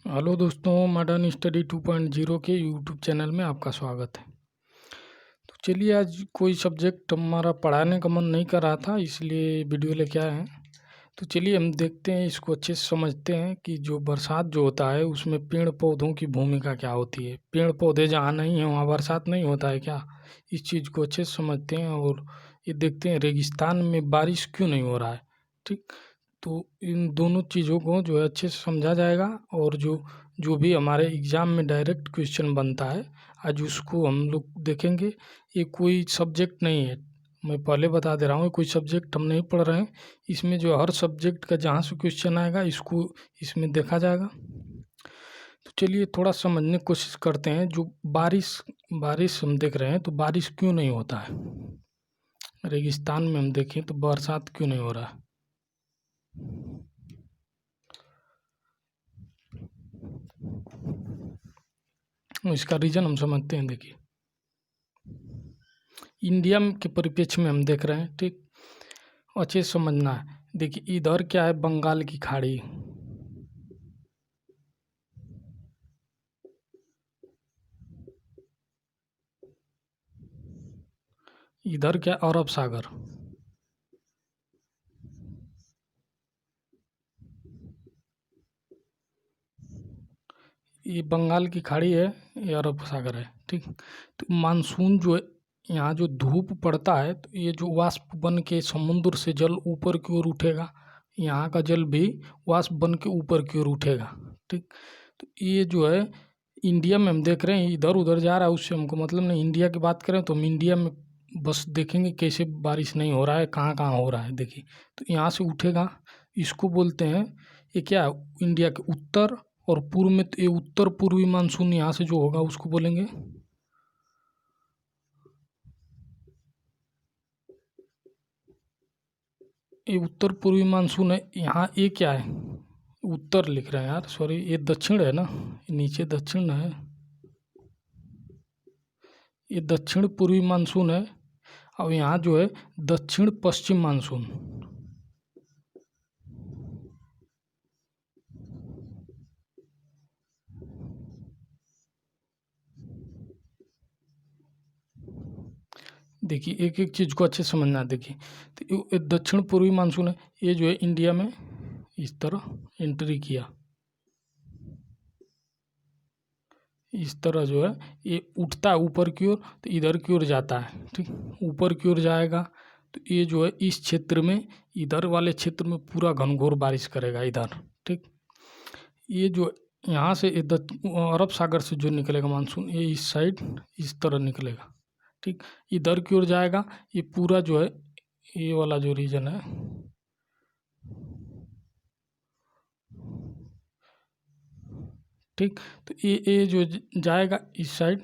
Hello दोस्तों, modern study 2.0 के YouTube channel में आपका स्वागत है। तो चलिए, आज कोई सब्जेक्ट हमारा पढ़ाने का मन नहीं कर रहा था, इसलिए वीडियो लेके आए हैं। तो चलिए हम देखते हैं, इसको अच्छे से समझते हैं कि जो बरसात जो होता है उसमें पेड़ पौधों की भूमिका क्या होती है। पेड़ पौधे जहाँ नहीं हैं वहाँ बरसात नहीं होता है क्या? इस चीज़ को अच्छे से समझते हैं और ये देखते हैं रेगिस्तान में बारिश क्यों नहीं हो रहा है। ठीक, तो इन दोनों चीज़ों को जो है अच्छे से समझा जाएगा और जो जो भी हमारे एग्ज़ाम में डायरेक्ट क्वेश्चन बनता है आज उसको हम लोग देखेंगे। ये कोई सब्जेक्ट नहीं है, मैं पहले बता दे रहा हूँ, कोई सब्जेक्ट हम नहीं पढ़ रहे हैं। इसमें जो हर सब्जेक्ट का जहाँ से क्वेश्चन आएगा इसको इसमें देखा जाएगा। तो चलिए थोड़ा समझने की कोशिश करते हैं। जो बारिश बारिश हम देख रहे हैं, तो बारिश क्यों नहीं होता है रेगिस्तान में? हम देखें तो बरसात क्यों नहीं हो रहा है। इसका रीज़न हम समझते हैं। देखिए, इंडिया के परिप्रेक्ष्य में हम देख रहे हैं, ठीक, अच्छे से समझना है। देखिए इधर क्या है, बंगाल की खाड़ी, इधर क्या, अरब सागर। ये बंगाल की खाड़ी है, ये अरब सागर है, ठीक। तो मानसून जो है, यहाँ जो धूप पड़ता है तो ये जो वाष्प बन के समुद्र से जल ऊपर की ओर उठेगा, यहाँ का जल भी वाष्प बन के ऊपर की ओर उठेगा, ठीक। तो ये जो है इंडिया में हम देख रहे हैं इधर उधर जा रहा है, उससे हमको मतलब नहीं। इंडिया की बात करें तो हम इंडिया में बस देखेंगे कैसे बारिश नहीं हो रहा है, कहाँ कहाँ हो रहा है। देखिए, तो यहाँ से उठेगा, इसको बोलते हैं, ये क्या है, इंडिया के उत्तर और पूर्व में। तो ये उत्तर पूर्वी मानसून यहाँ से जो होगा उसको बोलेंगे, ये उत्तर पूर्वी मानसून है। यहाँ ये क्या है, उत्तर लिख रहे हैं यार, सॉरी, ये दक्षिण है ना, ये नीचे दक्षिण है, ये दक्षिण पूर्वी मानसून है। और यहाँ जो है दक्षिण पश्चिम मानसून। देखिए एक एक चीज़ को अच्छे से समझना है। देखिए, तो ये दक्षिण पूर्वी मानसून है, ये जो है इंडिया में इस तरह एंट्री किया, इस तरह जो है ये उठता है ऊपर की ओर, तो इधर की ओर जाता है, ठीक, ऊपर की ओर जाएगा। तो ये जो है इस क्षेत्र में, इधर वाले क्षेत्र में पूरा घनघोर बारिश करेगा इधर, ठीक। ये जो यहाँ से अरब सागर से जो निकलेगा मानसून, ये इस साइड इस तरह निकलेगा, ठीक, इधर की ओर जाएगा। ये पूरा जो है ये वाला जो रीजन है, ठीक। तो ये जो जाएगा इस साइड,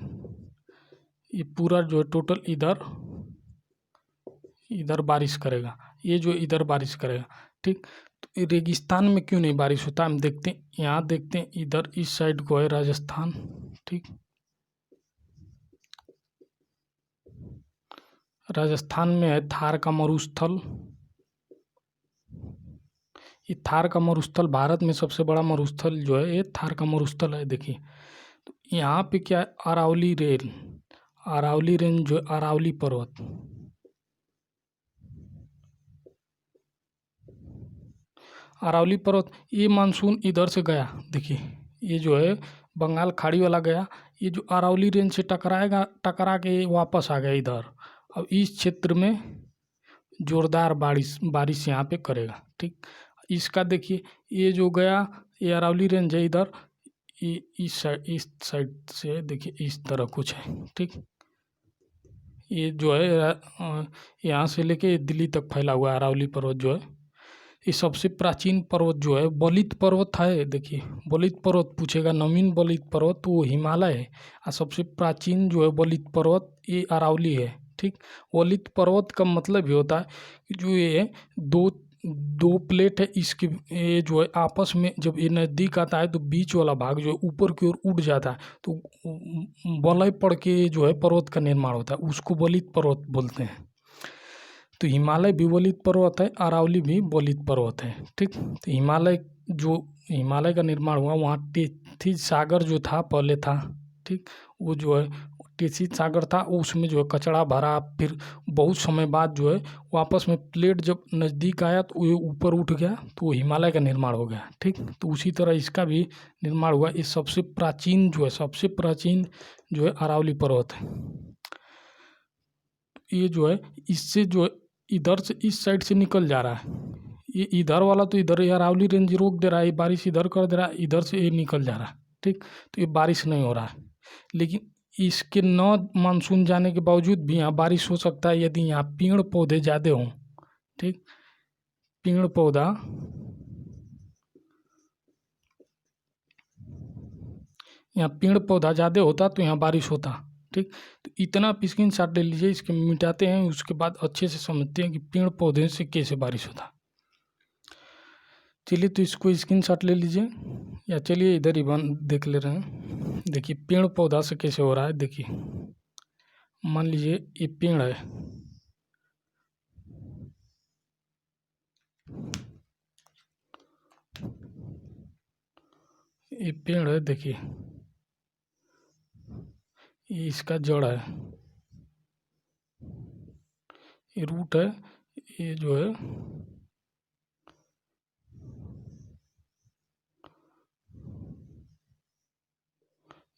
ये पूरा जो है टोटल इधर इधर बारिश करेगा, ये जो इधर बारिश करेगा, ठीक। तो रेगिस्तान में क्यों नहीं बारिश होता, हम देखते हैं। यहाँ देखते हैं, इधर इस साइड को है राजस्थान, ठीक, राजस्थान में है थार का मरुस्थल। ये थार का मरुस्थल भारत में सबसे बड़ा मरुस्थल जो है ये थार का मरुस्थल है। देखिए, तो यहाँ पे क्या है, अरावली रेंज, अरावली रेंज जो अरावली पर्वत, अरावली पर्वत, ये मानसून इधर से गया। देखिए, ये जो है बंगाल खाड़ी वाला गया, ये जो अरावली रेंज से टकराएगा, टकरा के वापस आ गया इधर। अब इस क्षेत्र में जोरदार बारिश बारिश यहाँ पे करेगा, ठीक। इसका देखिए, ये जो गया, ये अरावली रेंज है इधर, ये इस साइड से देखिए इस तरह कुछ है, ठीक। ये जो है यहाँ से लेके दिल्ली तक फैला हुआ है अरावली पर्वत जो है। ये सबसे प्राचीन पर्वत जो है बलित पर्वत है। देखिए, बलित पर्वत पूछेगा, नवीन बलित पर्वत तो वो हिमालय है, और सबसे प्राचीन जो है बलित पर्वत ये अरावली है, ठीक। बलित पर्वत का मतलब ये होता है कि जो ये दो दो प्लेट है, इसके ये जो है आपस में जब ये नज़दीक आता है तो बीच वाला भाग जो है ऊपर की ओर उठ जाता है, तो वलय पड़ के जो है पर्वत का निर्माण होता है, उसको बलित पर्वत बोलते हैं। तो हिमालय भी बलित पर्वत है, अरावली भी बलित पर्वत है, ठीक। तो हिमालय जो हिमालय का निर्माण हुआ, वहाँ टेथिस सागर जो था पहले था, ठीक, वो जो है टेथिस सागर था, उसमें जो है कचरा भरा, फिर बहुत समय बाद जो है वापस में प्लेट जब नज़दीक आया तो ये ऊपर उठ गया, तो वो हिमालय का निर्माण हो गया, ठीक। तो उसी तरह इसका भी निर्माण हुआ। ये सबसे प्राचीन जो है अरावली पर्वत है। ये जो है इससे जो है इधर से इस साइड से निकल जा रहा है, ये इधर वाला तो इधर ये अरावली रेंज रोक दे रहा है, बारिश इधर कर दे रहा है, इधर से ये निकल जा रहा है, ठीक। तो ये बारिश नहीं हो रहा है, लेकिन इसके न मानसून जाने के बावजूद भी यहाँ बारिश हो सकता है यदि यहाँ पेड़ पौधे ज़्यादा हों, ठीक। पेड़ पौधा यहाँ पेड़ पौधा ज़्यादा होता तो यहाँ बारिश होता, ठीक। तो इतना आप स्क्रीनशॉट ले लीजिए, इसके मिटाते हैं, उसके बाद अच्छे से समझते हैं कि पेड़ पौधे से कैसे बारिश होता। चलिए तो इसको स्क्रीनशॉट ले लीजिए, या चलिए इधर ही बन देख ले रहे हैं। देखिए पेड़ पौधा से कैसे हो रहा है। देखिए मान लीजिए ये पेड़ है, ये पेड़ है, देखिए ये इसका जड़ है, ये रूट है, ये जो है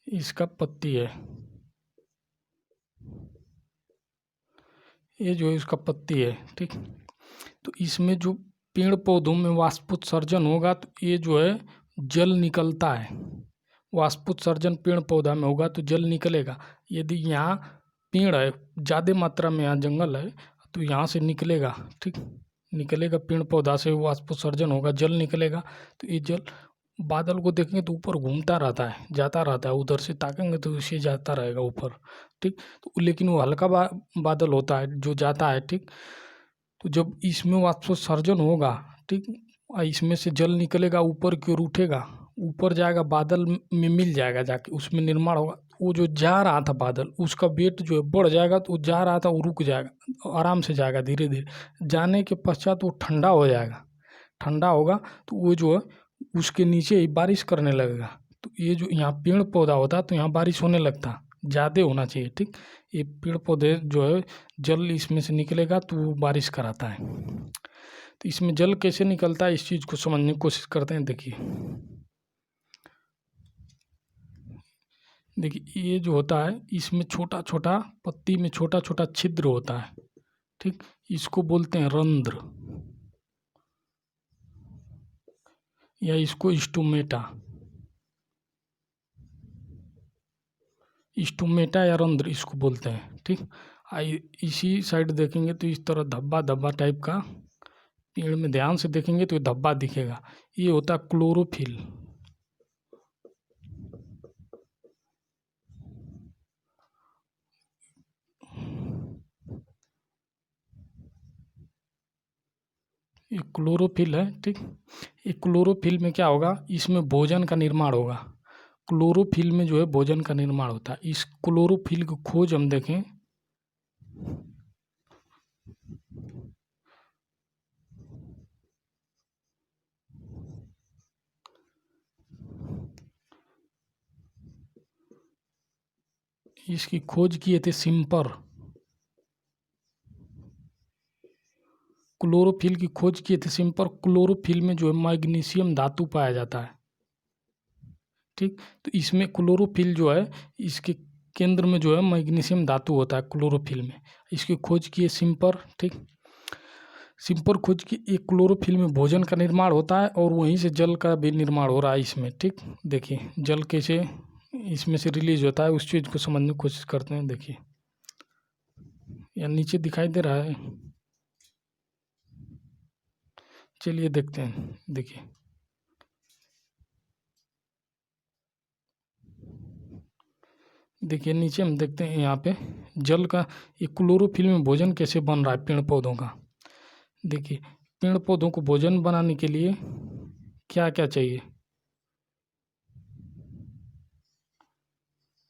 इसका पत्ती है, ये जो है इसका पत्ती है, ठीक। तो इसमें जो पेड़ पौधों में वाष्पोत्सर्जन होगा तो ये जो है जल निकलता है, वाष्पोत्सर्जन पेड़ पौधा में होगा तो जल निकलेगा। यदि यहाँ पेड़ है ज़्यादा मात्रा में, यहाँ जंगल है तो यहाँ से निकलेगा, ठीक, निकलेगा पेड़ पौधा से वाष्पोत्सर्जन होगा, जल निकलेगा। तो ये जल बादल को देखेंगे तो ऊपर घूमता रहता है, जाता रहता है, उधर से ताकेंगे तो इसे जाता रहेगा ऊपर, ठीक। तो लेकिन वो हल्का बादल होता है जो जाता है, ठीक। तो जब इसमें वाष्पोत्सर्जन होगा, ठीक, इसमें से जल निकलेगा, ऊपर की ओर उठेगा, ऊपर जाएगा, बादल में मिल जाएगा, जाके उसमें निर्माण होगा। वो जो जा रहा था बादल, उसका वेट जो है बढ़ जाएगा, तो वो जा रहा था वो रुक जाएगा, आराम से जाएगा धीरे धीरे। जाने के पश्चात वो ठंडा हो जाएगा, ठंडा होगा तो वो जो है उसके नीचे ही बारिश करने लगेगा। तो ये जो यहाँ पेड़ पौधा होता तो यहाँ बारिश होने लगता, ज़्यादा होना चाहिए, ठीक। ये पेड़ पौधे जो है जल इसमें से निकलेगा तो वो बारिश कराता है। तो इसमें जल कैसे निकलता है इस चीज़ को समझने की कोशिश करते हैं। देखिए ये जो होता है इसमें छोटा छोटा पत्ती में छोटा छोटा छिद्र होता है, ठीक, इसको बोलते हैं रंध्र, या इसको स्टोमेटा या रंध्र इसको बोलते हैं, ठीक। इसी साइड देखेंगे तो इस तरह धब्बा धब्बा टाइप का, पेड़ में ध्यान से देखेंगे तो ये धब्बा दिखेगा, ये होता है क्लोरोफिल। ये क्लोरोफिल है, ठीक। ये क्लोरोफिल में क्या होगा, इसमें भोजन का निर्माण होगा, क्लोरोफिल में जो है भोजन का निर्माण होता है। इस क्लोरोफिल की खोज हम देखें, इसकी खोज किए थे सिम्पर, क्लोरोफिल की खोज किए थे सिम्पर। क्लोरोफिल में जो है मैग्नीशियम धातु पाया जाता है, ठीक। तो इसमें क्लोरोफिल जो है इसके केंद्र में जो है मैग्नीशियम धातु होता है क्लोरोफिल में, इसकी खोज किए सिम्पर, ठीक। सिंपल खोज की एक क्लोरोफिल में भोजन का निर्माण होता है और वहीं से जल का भी निर्माण हो रहा है इसमें, ठीक। देखिए जल कैसे इसमें से रिलीज होता है उस चीज़ को समझने की कोशिश करते हैं। देखिए या नीचे दिखाई दे रहा है, चलिए देखते हैं। देखिए नीचे हम देखते हैं यहाँ पे जल का, ये क्लोरोफिल में भोजन कैसे बन रहा है पेड़ पौधों का। देखिए पेड़ पौधों को भोजन बनाने के लिए क्या क्या चाहिए,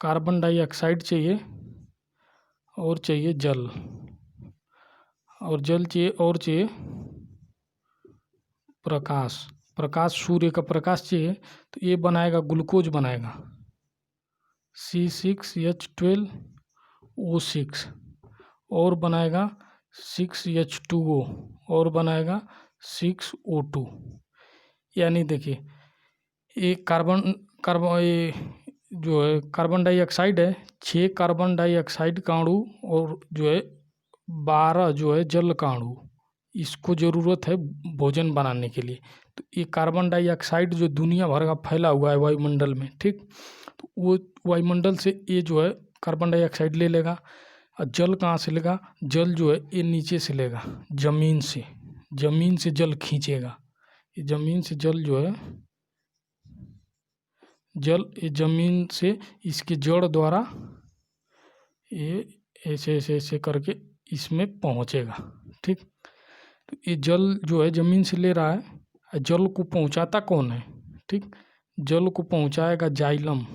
कार्बन डाइऑक्साइड चाहिए, और चाहिए जल, और जल चाहिए, और चाहिए प्रकाश। प्रकाश, सूर्य का प्रकाश चाहिए तो ये बनाएगा ग्लूकोज बनाएगा C6H12O6 और बनाएगा 6H2O और बनाएगा 6O2। यानी देखिए ये ये जो है कार्बन डाइऑक्साइड है, 6 कार्बन डाइऑक्साइड का अणु और जो है 12 जो है जल का अणु, इसको ज़रूरत है भोजन बनाने के लिए। तो ये कार्बन डाइऑक्साइड जो दुनिया भर का फैला हुआ है वायुमंडल में, ठीक, तो वो वायुमंडल से ये जो है कार्बन डाइऑक्साइड ले लेगा। और जल कहाँ से लेगा? जल जो है ये नीचे से लेगा, ज़मीन से जल खींचेगा। ये ज़मीन से जल जो है ये ज़मीन से इसके जड़ द्वारा ये ऐसे ऐसे ऐसे करके इसमें पहुँचेगा, ठीक। तो ये जल जो है ज़मीन से ले रहा है, जल को पहुँचाता कौन है? ठीक, जल को पहुँचाएगा जाइलम।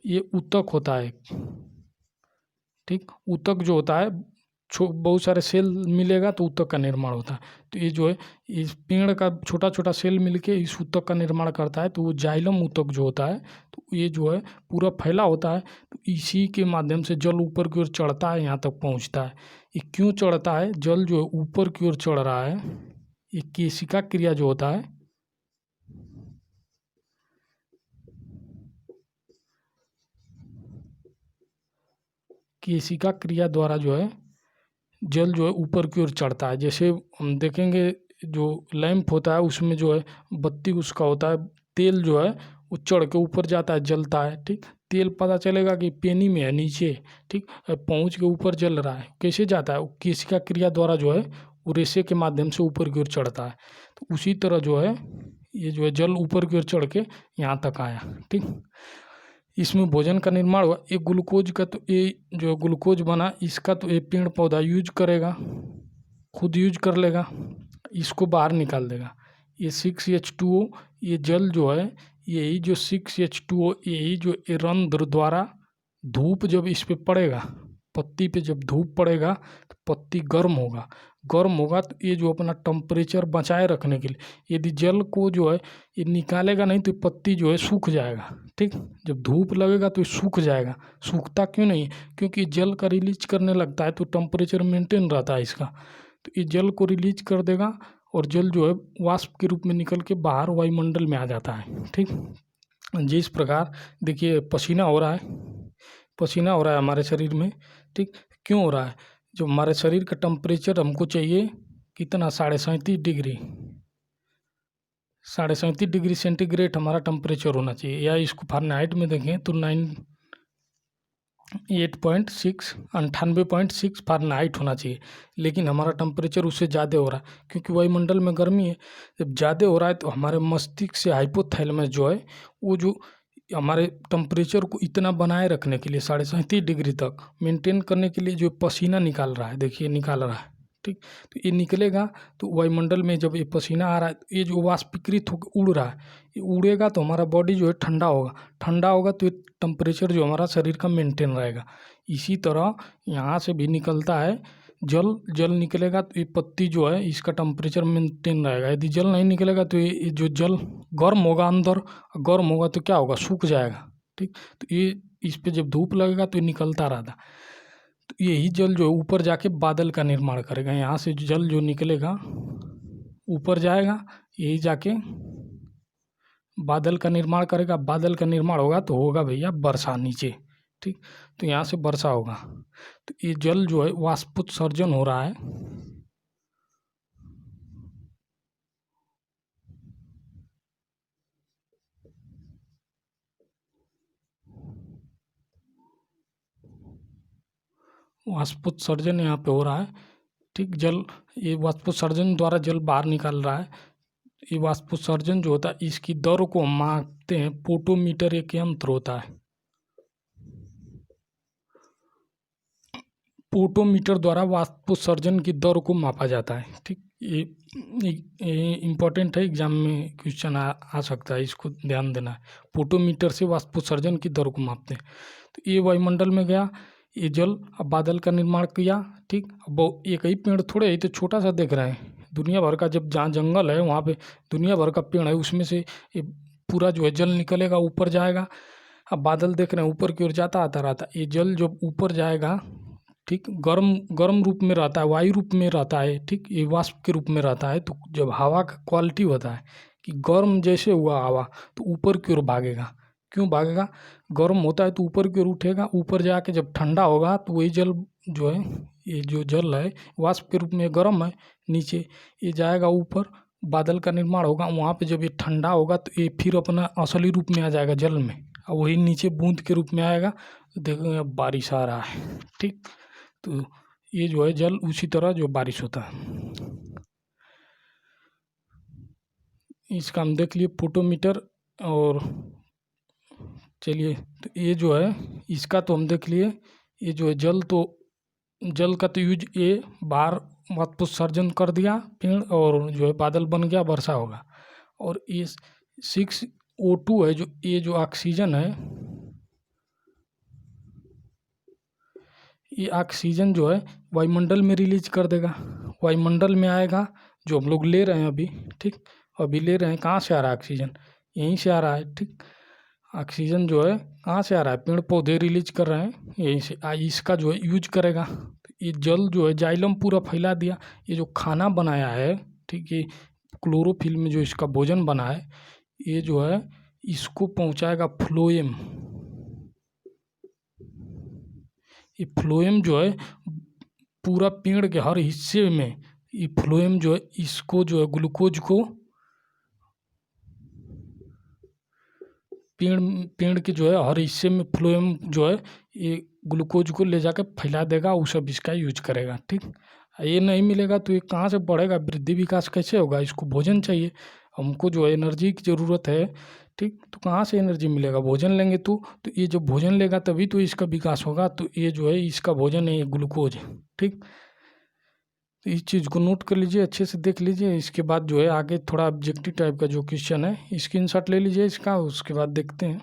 ये ऊतक होता है, ठीक। ऊतक जो होता है बहुत सारे सेल मिलेगा तो ऊतक का निर्माण होता है। तो ये जो है इस पेड़ का छोटा छोटा सेल मिलके इस ऊतक का निर्माण करता है। तो वो जाइलम ऊतक जो होता है तो ये जो है पूरा फैला होता है। तो इसी के माध्यम से जल ऊपर की ओर चढ़ता है, यहाँ तक पहुँचता है। ये क्यों चढ़ता है? जल जो है ऊपर की ओर चढ़ रहा है, ये केशिका क्रिया जो होता है, केशिका क्रिया द्वारा जो है जल जो है ऊपर की ओर चढ़ता है। जैसे हम देखेंगे जो लैंप होता है उसमें जो है बत्ती उसका होता है, तेल जो है वो चढ़ के ऊपर जाता है, जलता है, ठीक। तेल पता चलेगा कि पेनी में है नीचे, ठीक, पहुँच के ऊपर जल रहा है। कैसे जाता है? वो केशिका क्रिया द्वारा जो है वो रेशे के माध्यम से ऊपर की ओर चढ़ता है। तो उसी तरह जो है ये जो है जल ऊपर की ओर चढ़ के यहाँ तक आया, ठीक। इसमें भोजन का निर्माण हुआ। ये ग्लूकोज का, तो ये जो ग्लूकोज बना इसका तो ये पेड़ पौधा यूज करेगा, खुद यूज कर लेगा, इसको बाहर निकाल देगा। ये 6H2O, ये जल जो है यही जो 6H2O यही जो रंध्र द्वारा धूप जब इस पे पड़ेगा, पत्ती पे जब धूप पड़ेगा तो पत्ती गर्म होगा तो ये जो अपना टेम्परेचर बचाए रखने के लिए यदि जल को जो है ये निकालेगा नहीं तो पत्ती जो है सूख जाएगा, ठीक। जब धूप लगेगा तो ये सूख जाएगा। सूखता क्यों नहीं? क्योंकि जल का रिलीज करने लगता है तो टेम्परेचर मेंटेन रहता है इसका। तो ये जल को रिलीज कर देगा और जल जो है वाष्प के रूप में निकल के बाहर वायुमंडल में आ जाता है, ठीक। जिस प्रकार देखिए पसीना हो रहा है हमारे शरीर में, ठीक। क्यों हो रहा है? जो हमारे शरीर का टेम्परेचर हमको चाहिए कितना? 37.5 डिग्री सेंटीग्रेड हमारा टेम्परेचर होना चाहिए। या इसको फ़ारेनहाइट में देखें तो 98.6 फ़ारेनहाइट होना चाहिए। लेकिन हमारा टेम्परेचर उससे ज़्यादा हो रहा है क्योंकि वायुमंडल में गर्मी है। जब ज़्यादा हो रहा है तो हमारे मस्तिष्क से हाइपोथैलेमस जो है वो जो हमारे टेम्परेचर को इतना बनाए रखने के लिए 37.5 डिग्री तक मेंटेन करने के लिए जो पसीना निकाल रहा है, देखिए निकाल रहा है, ठीक। तो ये निकलेगा तो वायुमंडल में जब ये पसीना आ रहा है तो ये जो वाष्पीकृत होकर उड़ रहा है, ये उड़ेगा तो हमारा बॉडी जो है ठंडा होगा तो ये टेम्परेचर जो हमारा शरीर का मेंटेन रहेगा। इसी तरह यहाँ से भी निकलता है जल निकलेगा तो ये पत्ती जो है इसका टेम्परेचर मेंटेन रहेगा। यदि जल नहीं निकलेगा तो ये जो जल गर्म होगा, अंदर गर्म होगा तो क्या होगा? सूख जाएगा, ठीक। तो ये इस पे जब धूप लगेगा तो ये निकलता रहता। तो यही जल जो है ऊपर जाके बादल का निर्माण करेगा। यहाँ से जल जो निकलेगा ऊपर जाएगा, यही जाके बादल का निर्माण करेगा। बादल का निर्माण होगा तो होगा भैया वर्षा नीचे, ठीक। तो यहाँ से वर्षा होगा। तो ये जल जो है वाष्पोत्सर्जन हो रहा है, वाष्पोत्सर्जन यहाँ पे हो रहा है, ठीक। ये वाष्पोत्सर्जन द्वारा जल बाहर निकल रहा है। ये वाष्पोत्सर्जन जो होता है इसकी दर को हम मापते हैं, पोटोमीटर एक यंत्र होता है। पोटोमीटर द्वारा वाष्पोत्सर्जन की दर को मापा जाता है, ठीक। ये इम्पोर्टेंट है, एग्जाम में क्वेश्चन आ सकता है, इसको ध्यान देना है। पोटोमीटर से वाष्पोत्सर्जन की दर को मापते हैं। तो ये वायुमंडल में गया, ये जल अब बादल का निर्माण किया। ठीक, अब एक ही पेड़ थोड़े है, तो छोटा सा देख रहे हैं, दुनिया भर का जब जहाँ जंगल है वहाँ पे दुनिया भर का पेड़ है, उसमें से ये पूरा जो है जल निकलेगा, ऊपर जाएगा। अब बादल देख रहे हैं ऊपर की ओर जाता आता रहता है, ये जल जब ऊपर जाएगा, ठीक, गर्म गर्म रूप में रहता है, वायु रूप में रहता है, ठीक, ये वाष्प के रूप में रहता है। तो जब हवा का क्वालिटी होता है कि गर्म जैसे हुआ हवा तो ऊपर की ओर भागेगा। क्यों भागेगा? गर्म होता है तो ऊपर की ओर उठेगा, ऊपर जाके जब ठंडा होगा तो वही जल जो है, ये जो जल है वाष्प के रूप में गर्म है, नीचे ये जाएगा ऊपर, बादल का निर्माण होगा। वहाँ पे जब ये ठंडा होगा तो ये फिर अपना असली रूप में आ जाएगा जल में, और वही नीचे बूंद के रूप में आएगा। तो देखो अब बारिश आ रहा है। ठीक, तो ये जो है जल उसी तरह जो बारिश होता है। इसका हम देख लिए फोटोमीटर। और चलिए, तो ये जो है इसका तो हम देख लिए, ये जो है जल, तो जल का तो यूज ये बाहर वाष्पोत्सर्जन कर दिया पेड़, और जो है बादल बन गया, वर्षा होगा। और ये 6O2 है, जो ये जो ऑक्सीजन है, ये ऑक्सीजन जो है वायुमंडल में रिलीज कर देगा, वायुमंडल में आएगा, जो हम लोग ले रहे हैं अभी। ठीक, अभी ले रहे हैं, कहाँ से आ रहा है ऑक्सीजन? यहीं से आ रहा है। ठीक, ऑक्सीजन जो है कहाँ से आ रहा है? पेड़ पौधे रिलीज कर रहे हैं यहीं से। इसका जो है यूज करेगा, तो ये जल जो है जाइलम पूरा फैला दिया। ये जो खाना बनाया है, ठीक, ये क्लोरोफिल में जो इसका भोजन बना है, ये जो है इसको पहुंचाएगा फ्लोएम। ये फ्लोएम जो है पूरा पेड़ के हर हिस्से में, ये फ्लोएम जो है इसको जो है ग्लूकोज को पेड़ के जो है हर हिस्से में फ्लोएम जो है ये ग्लूकोज को ले जाकर फैला देगा, वो सब इसका यूज करेगा। ठीक, ये नहीं मिलेगा तो ये कहाँ से बढ़ेगा, वृद्धि विकास कैसे होगा? इसको भोजन चाहिए, हमको जो है एनर्जी की ज़रूरत है। ठीक, तो कहाँ से एनर्जी मिलेगा? भोजन लेंगे तो ये जब भोजन लेगा तभी तो इसका विकास होगा। तो ये जो है इसका भोजन है, ये ग्लूकोज। ठीक, तो इस चीज़ को नोट कर लीजिए, अच्छे से देख लीजिए। इसके बाद जो है आगे थोड़ा ऑब्जेक्टिव टाइप का जो क्वेश्चन है, स्क्रीनशॉट ले लीजिए इसका, उसके बाद देखते हैं।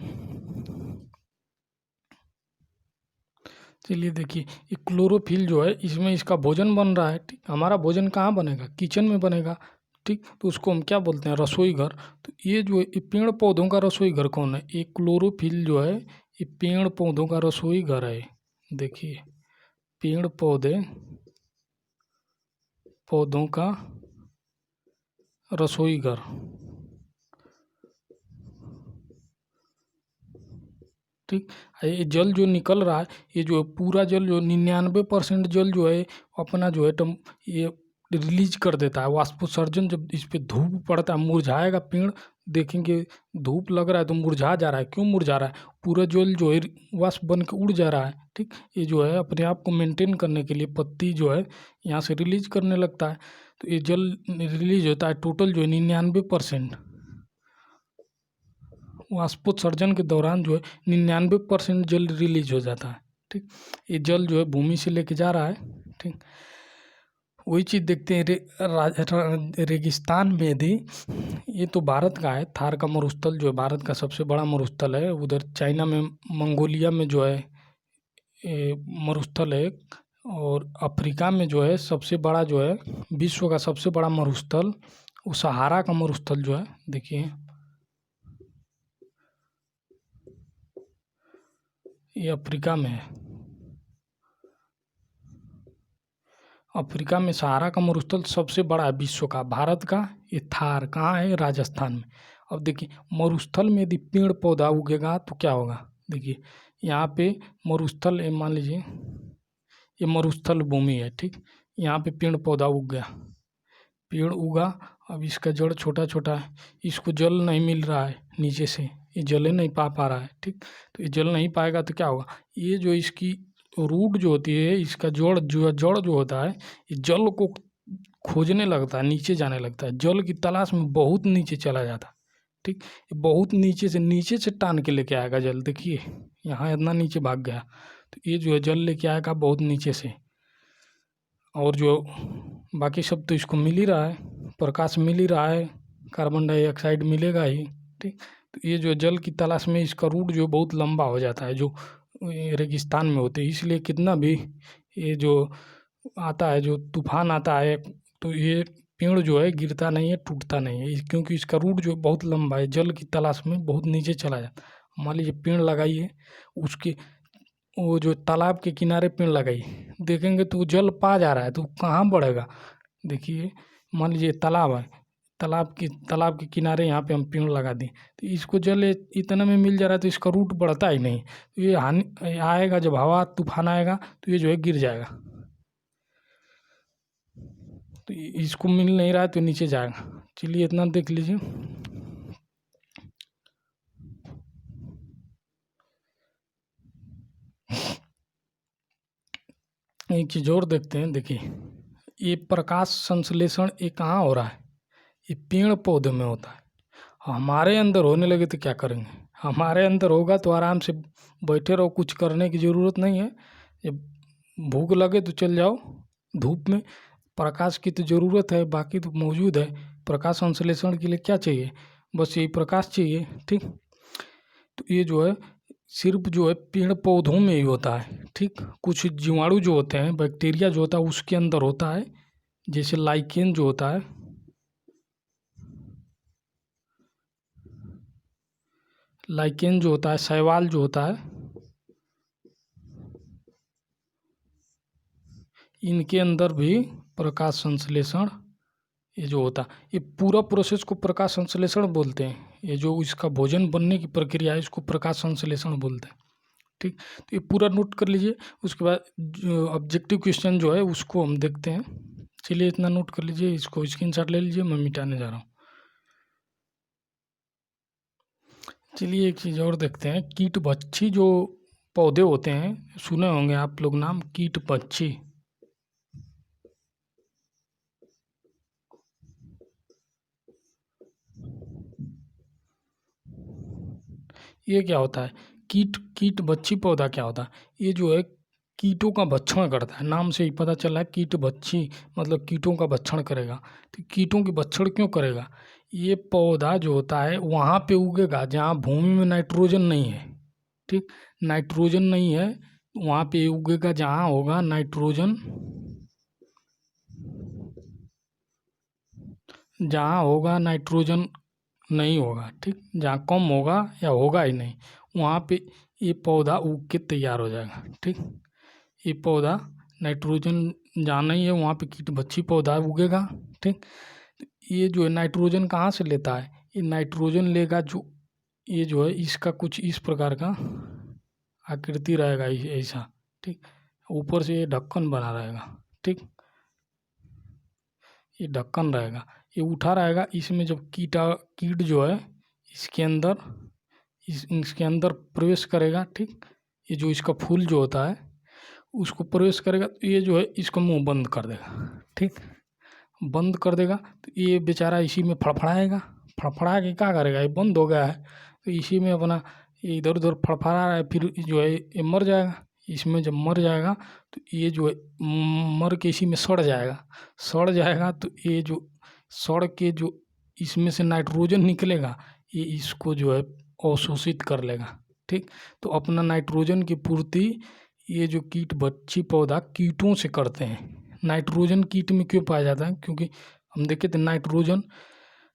चलिए देखिए, ये क्लोरोफिल जो है इसमें इसका भोजन बन रहा है। ठीक, हमारा भोजन कहाँ बनेगा? किचन में बनेगा। ठीक, तो उसको हम क्या बोलते हैं? रसोई घर। तो ये जो है ये पेड़ पौधों का रसोई घर कौन है? ये क्लोरोफिल जो है ये पेड़ पौधों का रसोई घर है। देखिए, पेड़ पौधों का रसोई घर। ठीक, ये जल जो निकल रहा है, ये जो पूरा जल जो 99% जल जो है अपना जो है ये रिलीज कर देता है, वाष्पोत्सर्जन। जब इस पे धूप पड़ता है मुरझाएगा पेड़, देखेंगे धूप लग रहा है तो मुरझा जा रहा है। क्यों मुरझा रहा है? पूरा जल जो है वाष्प बन के उड़ जा रहा है। ठीक, ये जो है अपने आप को मेंटेन करने के लिए पत्ती जो है यहाँ से रिलीज करने लगता है, तो ये जल रिलीज होता है टोटल जो है 99%। वाष्पोत्सर्जन के दौरान जो है 99% जल रिलीज हो जाता है। ठीक, ये जल जो है भूमि से लेके जा रहा है। ठीक, वही चीज़ देखते हैं रेगिस्तान में यदि, ये तो भारत का है, थार का मरुस्थल जो है भारत का सबसे बड़ा मरुस्थल है। उधर चाइना में मंगोलिया में जो है मरुस्थल है। और अफ्रीका में जो है सबसे बड़ा जो है विश्व का सबसे बड़ा मरुस्थल, वो सहारा का मरुस्थल जो है, देखिए ये अफ्रीका में है। अफ्रीका में सहारा का मरुस्थल सबसे बड़ा है विश्व का। भारत का ये थार कहाँ है? राजस्थान में। अब देखिए, मरुस्थल में यदि पेड़ पौधा उगेगा तो क्या होगा? देखिए यहाँ पे मरुस्थल, मान लीजिए ये मरुस्थल भूमि है। ठीक, यहाँ पे पेड़ पौधा उग गया, पेड़ उगा, अब इसका जड़ छोटा छोटा है, इसको जल नहीं मिल रहा है नीचे से, ये जले नहीं पा रहा है। ठीक, तो ये जल नहीं पाएगा तो क्या होगा? ये जो इसकी रूट जो होती है, इसका जड़ जो होता है, ये जल को खोजने लगता है, नीचे जाने लगता है, जल की तलाश में बहुत नीचे चला जाता है। ठीक, ये बहुत नीचे से टान के लेके आएगा जल। देखिए यहाँ इतना नीचे भाग गया, तो ये जो है जल लेके आएगा बहुत नीचे से। और जो बाकी सब तो इसको मिल ही रहा है, प्रकाश मिल ही रहा है, कार्बन डाइऑक्साइड मिलेगा ही। ठीक, तो ये जो जल की तलाश में इसका रूट जो बहुत लंबा हो जाता है, जो रेगिस्तान में होते हैं, इसलिए कितना भी ये जो आता है, जो तूफान आता है, तो ये पेड़ जो है गिरता नहीं है, टूटता नहीं है, क्योंकि इसका रूट जो बहुत लंबा है, जल की तलाश में बहुत नीचे चला जाता। मान लीजिए पेड़ लगाइए, उसके वो जो तालाब के किनारे पेड़ लगाइए, देखेंगे तो वो जल पा जा रहा है, तो कहाँ बढ़ेगा। देखिए मान लीजिए तालाब है, तालाब के किनारे यहाँ पे हम पेड़ लगा दें, तो इसको जल इतना में मिल जा रहा है, तो इसका रूट बढ़ता ही नहीं। तो ये हानि आएगा, जब हवा तूफान आएगा तो ये जो है गिर जाएगा, तो इसको मिल नहीं रहा है तो नीचे जाएगा। चलिए इतना देख लीजिए। एक चीज़ और देखते हैं, देखिए ये प्रकाश संश्लेषण ये कहाँ हो रहा है, ये पेड़ पौधे में होता है। हमारे अंदर होने लगे तो क्या करेंगे, हमारे अंदर होगा तो आराम से बैठे रहो, कुछ करने की ज़रूरत नहीं है। जब भूख लगे तो चल जाओ धूप में, प्रकाश की तो ज़रूरत है, बाकी तो मौजूद है। प्रकाश संश्लेषण के लिए क्या चाहिए, बस यही प्रकाश चाहिए, ठीक। तो ये जो है सिर्फ जो है पेड़ पौधों में ही होता है, ठीक। कुछ जीवाणु जो होते हैं, बैक्टीरिया जो होता है उसके अंदर होता है, जैसे लाइकेन जो होता है, लाइकेन जो होता है, शैवाल जो होता है, इनके अंदर भी प्रकाश संश्लेषण ये जो होता है, ये पूरा प्रोसेस को प्रकाश संश्लेषण बोलते हैं। ये जो इसका भोजन बनने की प्रक्रिया है, इसको प्रकाश संश्लेषण बोलते हैं, ठीक। तो ये पूरा नोट कर लीजिए। उसके बाद जो ऑब्जेक्टिव क्वेश्चन जो है उसको हम देखते हैं। चलिए इतना नोट कर लीजिए, इसको स्क्रीनशॉट ले लीजिए, मैं मिटाने जा रहा हूँ। चलिए एक चीज़ और देखते हैं, कीट भक्षी जो पौधे होते हैं, सुने होंगे आप लोग नाम, कीट भक्षी। ये क्या होता है, कीट भक्षी पौधा क्या होता है, ये जो है कीटों का भक्षण करता है, नाम से ही पता चला है कीट भक्षी, मतलब कीटों का भक्षण करेगा। तो कीटों की भक्षण क्यों करेगा, ये पौधा जो होता है वहाँ पे उगेगा जहाँ भूमि में नाइट्रोजन नहीं है, ठीक। नाइट्रोजन नहीं है वहाँ पे उगेगा जहाँ होगा नाइट्रोजन, जहाँ होगा नाइट्रोजन नहीं होगा, ठीक। जहाँ कम होगा या होगा ही नहीं, वहाँ पे ये पौधा उग के तैयार हो जाएगा, ठीक। ये पौधा नाइट्रोजन जहाँ नहीं है वहाँ पे कीटभक्षी पौधा उगेगा, ठीक। ये जो है नाइट्रोजन कहाँ से लेता है, ये नाइट्रोजन लेगा जो, ये जो है इसका कुछ इस प्रकार का आकृति रहेगा ऐसा, ठीक। ऊपर से ये ढक्कन बना रहेगा, ठीक। ये ढक्कन रहेगा, ये उठा रहेगा, इसमें जब कीट जो है इसके अंदर इसके अंदर प्रवेश करेगा, ठीक। ये जो इसका फूल जो होता है उसको प्रवेश करेगा, तो ये जो है इसको मुंह बंद कर देगा, ठीक। बंद कर देगा तो ये बेचारा इसी में फड़फड़ाएगा, फड़फड़ा के क्या करेगा, ये बंद हो गया है तो इसी में अपना ये इधर उधर फड़फड़ा रहा है, फिर जो है ये मर जाएगा। इसमें जब मर जाएगा तो ये जो है मर के इसी में सड़ जाएगा तो ये जो सड़ के जो इसमें से नाइट्रोजन निकलेगा, ये इसको जो है अवशोषित कर लेगा, ठीक। तो अपना नाइट्रोजन की पूर्ति ये जो कीट भक्षी पौधा कीटों से करते हैं। नाइट्रोजन कीट में क्यों पाया जाता है, क्योंकि हम देखे थे नाइट्रोजन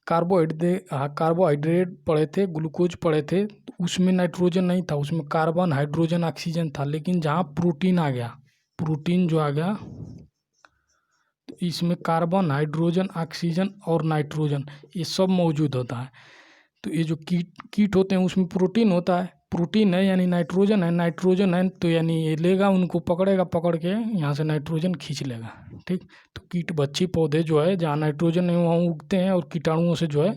कार्बोहाइड्रेट पढ़े थे, ग्लूकोज पढ़े थे, तो उसमें नाइट्रोजन नहीं था, उसमें कार्बन, हाइड्रोजन, ऑक्सीजन था। लेकिन जहाँ प्रोटीन आ गया, प्रोटीन जो आ गया तो इसमें कार्बन, हाइड्रोजन, ऑक्सीजन और नाइट्रोजन ये सब मौजूद होता है। तो ये जो कीट होते हैं उसमें प्रोटीन होता है, प्रोटीन है यानी नाइट्रोजन है तो यानी ये लेगा, उनको पकड़ेगा, पकड़ के यहाँ से नाइट्रोजन खींच लेगा, ठीक। तो कीट भक्षी पौधे जो है जहाँ नाइट्रोजन है वहाँ उगते हैं और कीटाणुओं से जो है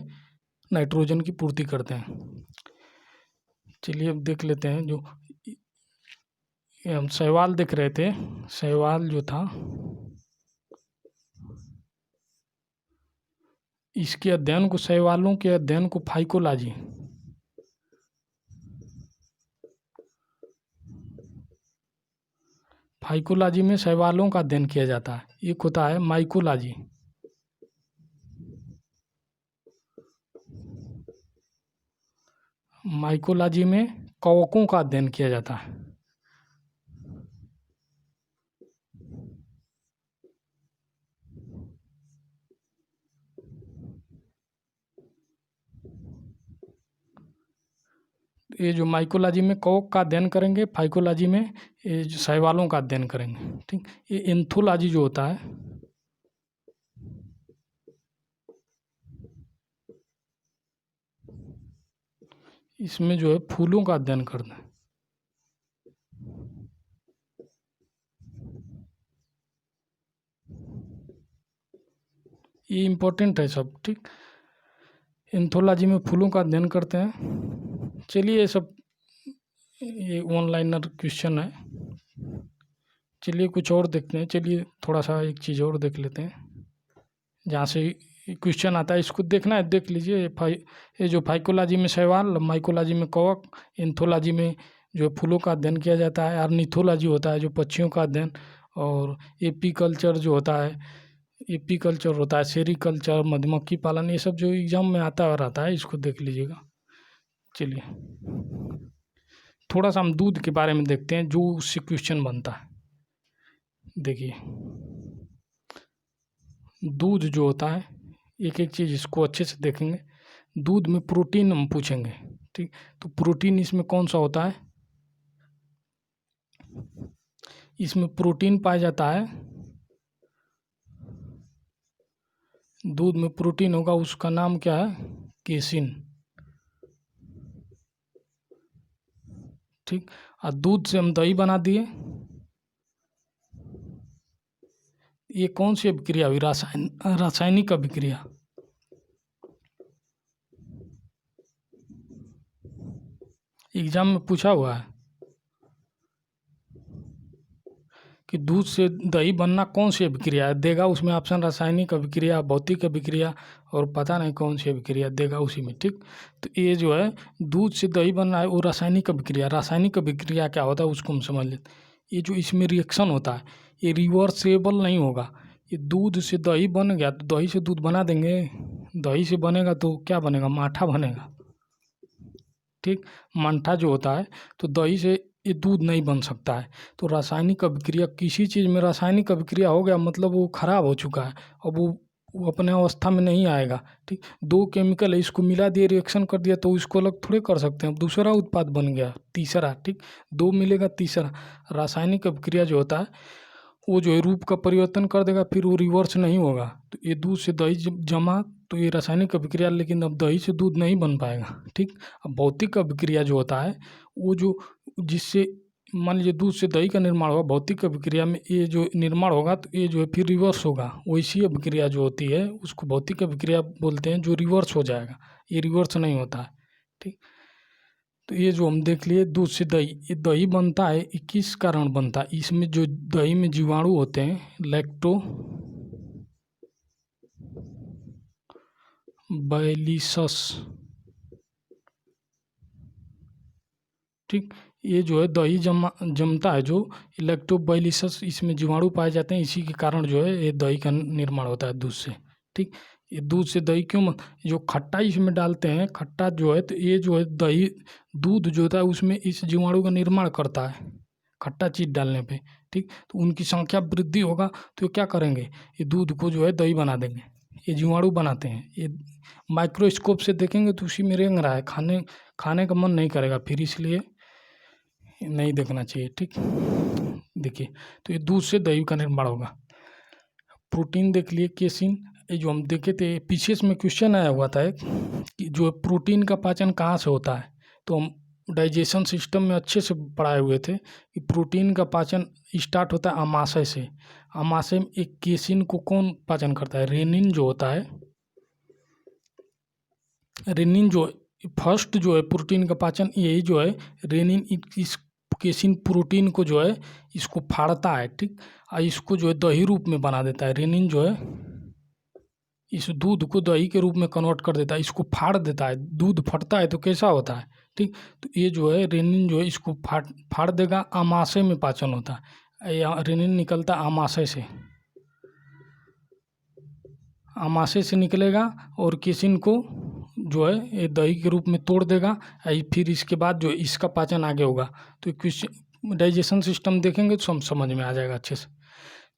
नाइट्रोजन की पूर्ति करते हैं। चलिए अब देख लेते हैं, जो ये हम शैवाल देख रहे थे, शैवाल जो था इसके अध्ययन को, शैवालों के अध्ययन को फाइकोलॉजी में शैवालों का अध्ययन किया जाता है। एक होता है माइकोलॉजी, माइकोलॉजी में कवकों का अध्ययन किया जाता है। तो ये जो माइकोलॉजी में कवक का अध्ययन करेंगे, फाइकोलॉजी में ये जो शैवालों का अध्ययन करेंगे। ठीक, ये एंथोलॉजी जो होता है, इसमें जो है फूलों का अध्ययन करना है। ये इम्पोर्टेंट है सब। ठीक, एंथोलॉजी में फूलों का अध्ययन करते हैं। चलिए ये सब ये ऑनलाइनर क्वेश्चन है। चलिए कुछ और देखते हैं। चलिए थोड़ा सा एक चीज़ और देख लेते हैं, जहाँ से क्वेश्चन आता है इसको देखना है, देख लीजिए। ये जो फाइकोलॉजी में शैवाल, माइकोलॉजी में कवक, एंथोलॉजी में जो फूलों का अध्ययन किया जाता है, ऑर्निथोलॉजी होता है जो पक्षियों का अध्ययन, और एपीकल्चर जो होता है, एपीकल्चर होता है सेरीकल्चर, मधुमक्खी पालन, ये सब जो एग्जाम में आता रहता है, इसको देख लीजिएगा। चलिए थोड़ा सा हम दूध के बारे में देखते हैं जो उससे क्वेश्चन बनता है। देखिए दूध जो होता है, एक एक चीज़ इसको अच्छे से देखेंगे। दूध में प्रोटीन हम पूछेंगे। ठीक, तो प्रोटीन इसमें कौन सा होता है? इसमें प्रोटीन पाया जाता है, दूध में प्रोटीन होगा, उसका नाम क्या है? केसिन। ठीक, और दूध से हम दही बना दिए। ये कौन सी अभिक्रिया हुई? रासायनिक अभिक्रिया। एग्जाम में पूछा हुआ है कि दूध से दही बनना कौन सी अभिक्रिया है, देगा उसमें ऑप्शन रासायनिक अभिक्रिया, भौतिक अभिक्रिया, और पता नहीं कौन सी अभिक्रिया देगा उसी में। ठीक, तो ये जो है दूध से दही बनना है वो रासायनिक अभिक्रिया। रासायनिक अभिक्रिया क्या होता है उसको हम समझ लेते। ये जो इसमें रिएक्शन होता है ये रिवर्सेबल नहीं होगा। ये दूध से दही बन गया तो दही से दूध बना देंगे, दही से बनेगा तो क्या बनेगा? माठा बनेगा। ठीक, माठा जो होता है, तो दही से ये दूध नहीं बन सकता है। तो रासायनिक अभिक्रिया, किसी चीज़ में रासायनिक अभिक्रिया हो गया मतलब वो खराब हो चुका है, अब वो अपने अवस्था में नहीं आएगा। ठीक, दो केमिकल है, इसको मिला दिए, रिएक्शन कर दिया तो इसको अलग थोड़े कर सकते हैं, अब दूसरा उत्पाद बन गया, तीसरा। ठीक, दो मिलेगा तीसरा। रासायनिक अभिक्रिया जो होता है वो जो है रूप का परिवर्तन कर देगा, फिर वो रिवर्स नहीं होगा। तो ये दूध से दही जमा, तो ये रासायनिक अभिक्रिया, लेकिन अब दही से दूध नहीं बन पाएगा। ठीक, अब भौतिक अभिक्रिया जो होता है वो जो जिससे मान लीजिए दूध से दही का निर्माण होगा, भौतिक अभिक्रिया में ये जो निर्माण होगा तो ये जो है फिर रिवर्स होगा। वैसी अभिक्रिया जो होती है उसको भौतिक अभिक्रिया बोलते हैं, जो रिवर्स हो जाएगा, ये रिवर्स नहीं होता है। ठीक, तो ये जो हम देख लिए दूध से दही, ये दही बनता है, ये किस कारण बनता है? इसमें जो दही में जीवाणु होते हैं लैक्टोबैलिसस। ठीक, ये जो है दही जमता है, जो लैक्टोबैलिसस, इसमें जीवाणु पाए जाते हैं, इसी के कारण जो है ये दही का निर्माण होता है दूध से। ठीक, ये दूध से दही क्यों जो खट्टा इसमें डालते हैं, खट्टा जो है, तो ये जो है दही दूध जो होता है उसमें इस जीवाणु का निर्माण करता है खट्टा चीज़ डालने पे। ठीक, तो उनकी संख्या वृद्धि होगा तो ये क्या करेंगे? ये दूध को जो है दही बना देंगे। ये जीवाणु बनाते हैं, ये माइक्रोस्कोप से देखेंगे तो उसी में रेंग रहा है, खाने का मन नहीं करेगा, फिर इसलिए नहीं देखना चाहिए। ठीक, देखिए तो ये दूध से दही का निर्माण होगा। प्रोटीन देख लिए, केसिन। ये जो हम देखे थे पीछे में क्वेश्चन आया हुआ था एक, कि जो प्रोटीन का पाचन कहाँ से होता है, तो हम डाइजेशन सिस्टम में अच्छे से पढ़ाए हुए थे कि प्रोटीन का पाचन स्टार्ट होता है आमाशय से। आमाशय में एक केसिन को कौन पाचन करता है? रेनिन जो होता है, रेनिन जो फर्स्ट जो है प्रोटीन का पाचन, यही जो है रेनिन इस केसिन प्रोटीन को जो है इसको फाड़ता है। ठीक, और इसको जो है दही रूप में बना देता है। रेनिन जो है इस दूध को दही के रूप में कन्वर्ट कर देता है, इसको फाड़ देता है। दूध फटता है तो कैसा होता है? ठीक, तो ये जो है रेनिन जो है इसको फाड़ देगा, आमाशय में पाचन होता है। रेनिन निकलता आमाशय से, आमाशय से निकलेगा और केसिन को जो है ये दही के रूप में तोड़ देगा, फिर इसके बाद जो इसका पाचन आगे होगा। तो क्वेश्चन डाइजेशन सिस्टम देखेंगे तो समझ में आ जाएगा अच्छे से।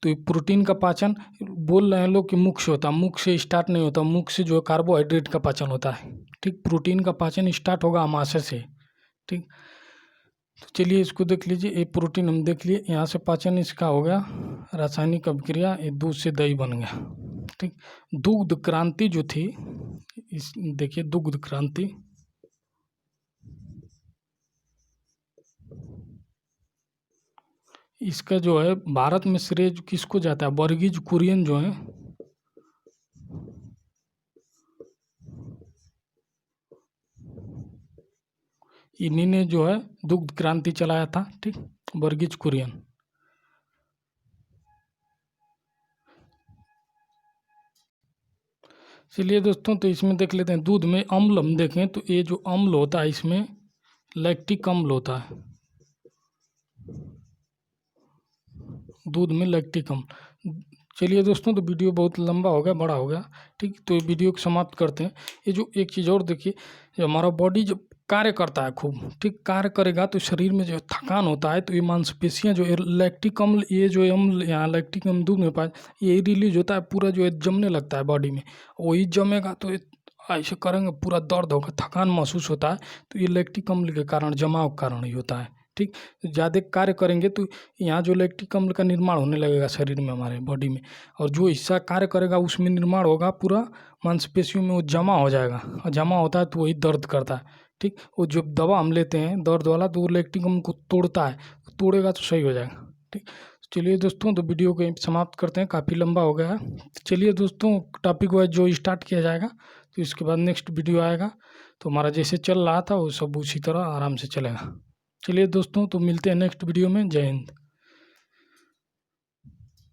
तो ये प्रोटीन का पाचन बोल रहे हैं लोग कि मुख से होता है, मुख से स्टार्ट नहीं होता, मुख से जो है कार्बोहाइड्रेट का पाचन होता है। ठीक, प्रोटीन का पाचन स्टार्ट होगा आमाशय से। ठीक। तो चलिए इसको देख लीजिए, ये प्रोटीन हम देख लिए, यहाँ से पाचन इसका हो गया, रासायनिक अभिक्रिया, ये दूध से दही बन गया। ठीक। दुग्ध क्रांति जो थी, इस देखिए दुग्ध क्रांति, इसका जो है भारत में श्रेय किसको जाता है, वर्गीज कुरियन जो है, इन्हीं ने जो है दुग्ध क्रांति चलाया था। ठीक, वर्गीज कुरियन। चलिए दोस्तों, तो इसमें देख लेते हैं दूध में अम्ल हम देखें तो ये जो अम्ल होता है इसमें लैक्टिक अम्ल होता है, दूध में लैक्टिक अम्ल। चलिए दोस्तों, तो वीडियो बहुत लंबा हो गया, बड़ा हो गया। ठीक, तो ये वीडियो को समाप्त करते हैं। ये जो एक चीज़ और देखिए, जो हमारा बॉडी जब कार्य करता है खूब, ठीक, कार्य करेगा तो शरीर में जो थकान होता है तो ये मांसपेशियाँ जो लैक्टिक अम्ल, ये जो अम्ल यहाँ लैक्टिक अम्ल दूध में पाए, ये रिलीज होता है, पूरा जो है जमने लगता है बॉडी में। वही जमेगा तो ऐसे करेंगे पूरा दर्द होगा, थकान महसूस होता है, तो ये लैक्टिक अम्ल के कारण, जमाव के कारण ही होता है। ठीक, ज़्यादा कार्य करेंगे तो यहाँ जो लैक्टिक अम्ल का निर्माण होने लगेगा शरीर में, हमारे बॉडी में, और जो हिस्सा कार्य करेगा उसमें निर्माण होगा, पूरा मांसपेशियों में वो जमा हो जाएगा, और जमा होता है तो वही दर्द करता है। ठीक, वो जो दवा हम लेते हैं दर्द वाला, तो वो लैक्टिक अम्ल को तोड़ता है, तोड़ेगा तो सही हो जाएगा। ठीक, चलिए दोस्तों, तो वीडियो को समाप्त करते हैं, काफ़ी लंबा हो गया है। चलिए दोस्तों, टॉपिक वाइज जो स्टार्ट किया जाएगा, तो इसके बाद नेक्स्ट वीडियो आएगा, तो हमारा जैसे चल रहा था वो सब उसी तरह आराम से चलेगा। चलिए दोस्तों, तो मिलते हैं नेक्स्ट वीडियो में। जय हिंद।